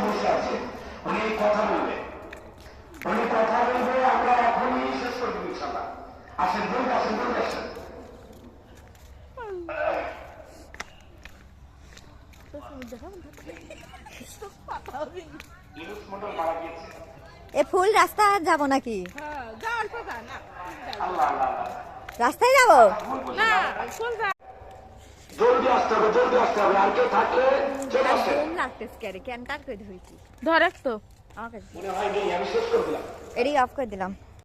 বসে আছে, উনি কথা বলবে, আমরা এখনই শেষ করে দেবো ইনশাল্লাহ। আসেন, বলতে আসেন, বলতে আসেন। এ ফুল রাস্তা যাব নাকি? রাস্তায় যাব না, জলদি আসতে হবে, জলদি আসতে হবে। আর কেউ থাকলে চলে আসে। লাগতেছে কেন কাট করে ধরেছি ধরে তো মনে হয় আমি শেষ করে দিলাম। এডি অফ করে দিলাম।